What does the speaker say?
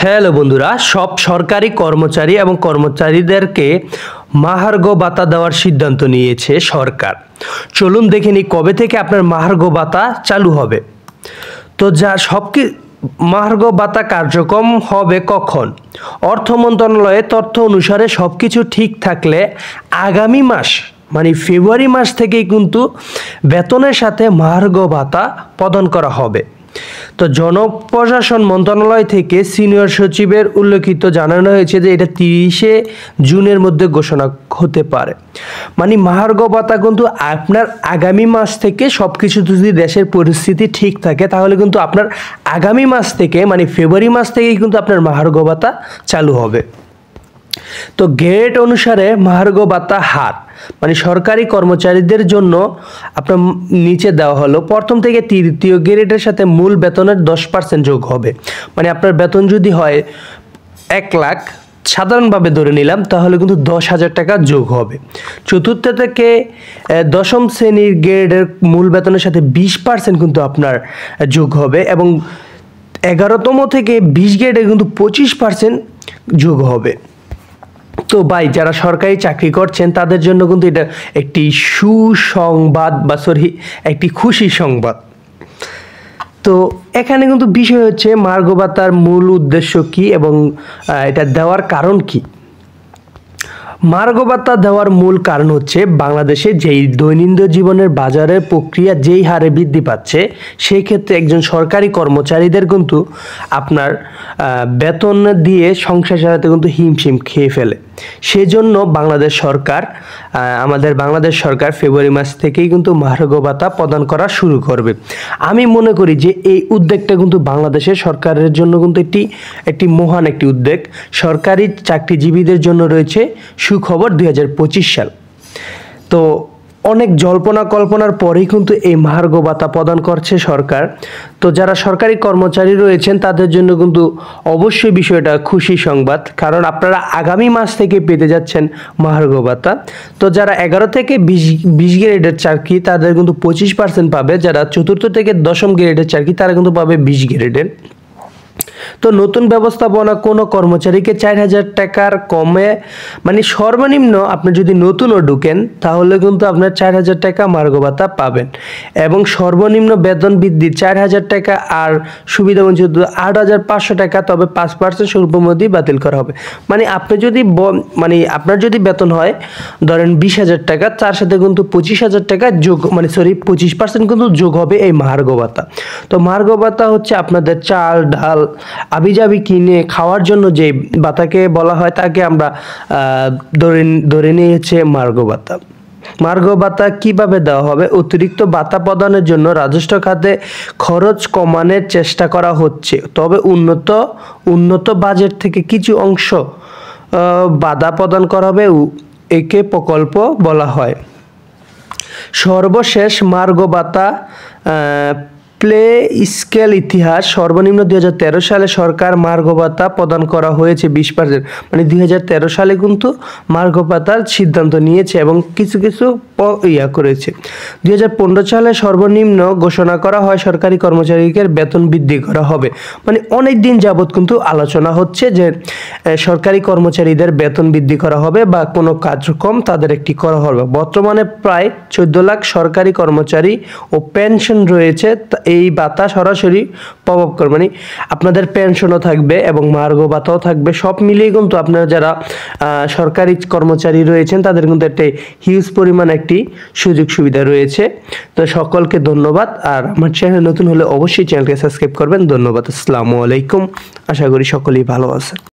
Hello বন্ধুরা, সব সরকারি কর্মচারী এবং কর্মচারীদেরকে মহার্ঘ ভাতা দেওয়ার সিদ্ধান্ত নিয়েছে সরকার। চলুন দেখে নিই কবে থেকে আপনার মহার্ঘ ভাতা চালু হবে। তো মহার্ঘ ভাতা কার্যক্রম হবে কখন? অর্থ মন্ত্রণালয়ের তথ্য অনুসারে সব কিছু ঠিক থাকলে আগামী মাস মানে ফেব্রুয়ারি মাস থেকেই কিন্তু বেতনের সাথে মহার্ঘ ভাতা প্রদান করা হবে। তো জনপ্রশাসন মন্ত্রণালয় থেকে সিনিয়র সচিবের উল্লেখিত জানানো হয়েছে যে এটা 30শে জুনের মধ্যে ঘোষণা হতে পারে। মানে মহার্ঘ ভাতা কিন্তু আপনার আগামী মাস থেকে সব কিছু যদি দেশের পরিস্থিতি ঠিক থাকে তাহলে কিন্তু আপনার আগামী মাস থেকে মানে ফেব্রুয়ারি মাস থেকেই কিন্তু আপনার মহার্ঘ ভাতা চালু হবে। তো গ্রেড অনুসারে মহার্ঘ ভাতা হার মানে সরকারি কর্মচারীদের জন্য আপনার নিচে দেওয়া হলো। প্রথম থেকে তৃতীয় গ্রেডের সাথে মূল বেতনের 10% যোগ হবে। মানে আপনার বেতন যদি হয় 1 লাখ, সাধারণভাবে ধরে নিলাম, তাহলে কিন্তু 10,000 টাকা যোগ হবে। চতুর্থ থেকে দশম শ্রেণীর গ্রেডের মূল বেতনের সাথে 20% কিন্তু আপনার যোগ হবে এবং 11তম থেকে 20 গ্রেডে কিন্তু 25% যোগ হবে। তো ভাই, যারা সরকারি চাকরি করছেন তাদের জন্য কিন্তু এটা একটি সুসংবাদ বা একটি খুশি সংবাদ। তো এখানে কিন্তু বিষয় হচ্ছে মহার্ঘ ভাতার মূল উদ্দেশ্য কি এবং এটা দেওয়ার কারণ কি। মহার্ঘ ভাতা দেওয়ার মূল কারণ হচ্ছে বাংলাদেশে যেই দৈনন্দিন জীবনের বাজারের প্রক্রিয়া যেই হারে বৃদ্ধি পাচ্ছে, সেই ক্ষেত্রে একজন সরকারি কর্মচারীদের কিন্তু আপনার বেতন দিয়ে সংসার চালাতে কিন্তু হিমশিম খেয়ে ফেলে। সেজন্য আমাদের বাংলাদেশ সরকার ফেব্রুয়ারি মাস থেকেই কিন্তু মহার্ঘ ভাতা প্রদান করা শুরু করবে। আমি মনে করি যে এই উদ্যোগটা কিন্তু বাংলাদেশের সরকারের জন্য কিন্তু একটি মহান একটি উদ্যোগ। সরকারি চাকরিজীবীদের জন্য রয়েছে সুখবর 2025 সাল। তো অনেক জল্পনা কল্পনার পরেই কিন্তু এই মহার্ঘ ভাতা প্রদান করছে সরকার। তো যারা সরকারি কর্মচারী রয়েছেন তাদের জন্য কিন্তু অবশ্যই বিষয়টা খুশি সংবাদ, কারণ আপনারা আগামী মাস থেকে পেতে যাচ্ছেন মহার্ঘ ভাতা। তো যারা 11 থেকে 20 গ্রেডের চাকরি তাদের কিন্তু 25% পাবে। যারা চতুর্থ থেকে দশম গ্রেডের চাকরি তারা কিন্তু পাবে 20 গ্রেডের। তো নতুন ব্যবস্থাপনা কোনো কর্মচারীকে 4,000 টাকার কমে মানে সর্বনিম্ন আপনি যদি নতুনও ঢুকেন তাহলে কিন্তু আপনার 4,000 টাকা মহার্ঘ ভাতা পাবেন এবং সর্বনিম্ন বেতন বৃদ্ধি 4,000 টাকা আর সুবিধাবঞ্চিত 8,500 টাকা, তবে 5% স্বল্পমেয়াদী বাতিল করা হবে। মানে আপনার যদি বেতন হয় ধরেন 20,000 টাকা, তার সাথে কিন্তু 25,000 টাকা যোগ 25% কিন্তু যোগ হবে এই মহার্ঘ ভাতা। তো মহার্ঘ ভাতা হচ্ছে আপনাদের চাল ডাল আবিজাবি কিনে খাওয়ার জন্য যে ভাতাকে বলা হয় তাকে আমরা ধরে নিয়েছে মহার্ঘ ভাতা। মহার্ঘ ভাতা কিভাবে দেওয়া হবে? অতিরিক্ত ভাতা প্রদানের জন্য রাজস্ব খাতে খরচ কমানোর চেষ্টা করা হচ্ছে, তবে উন্নত বাজেট থেকে কিছু অংশ বাধা প্রদান করা হবে, একে প্রকল্প বলা হয়। সর্বশেষ মহার্ঘ ভাতা প্লে স্কেল ইতিহাস সর্বনিম্ন 2013 সালে সরকার মহার্ঘ ভাতা প্রদান করা হয়েছে 20%। মানে 2013 সালে কিন্তু মহার্ঘ ভাতার সিদ্ধান্ত নিয়েছে এবং কিছু করেছে। 2015 সালে সর্বনিম্ন ঘোষণা করা হয় সরকারি কর্মচারীদের বেতন বৃদ্ধি করা হবে। মানে অনেক দিন যাবৎ কিন্তু আলোচনা হচ্ছে যে সরকারি কর্মচারীদের বেতন বৃদ্ধি করা হবে বা কোনো কার্যক্রম তাদের একটি করা হবে। বর্তমানে প্রায় 14 লাখ সরকারি কর্মচারী ও পেনশন রয়েছে। এই ভাতা সরাসরি প্রভাব করবে, মানে আপনাদের পেনশনও থাকবে এবং মহার্ঘ ভাতাও থাকবে। সব মিলিয়ে কিন্তু আপনারা যারা সরকারি কর্মচারী রয়েছেন তাদের কিন্তু একটা হিউজ পরিমাণ একটি সুযোগ সুবিধা রয়েছে। তো সকলকে ধন্যবাদ। আর আমার চ্যানেল নতুন হলে অবশ্যই চ্যানেলকে সাবস্ক্রাইব করবেন। ধন্যবাদ। আসসালামু আলাইকুম। আশা করি সকলেই ভালো আছেন।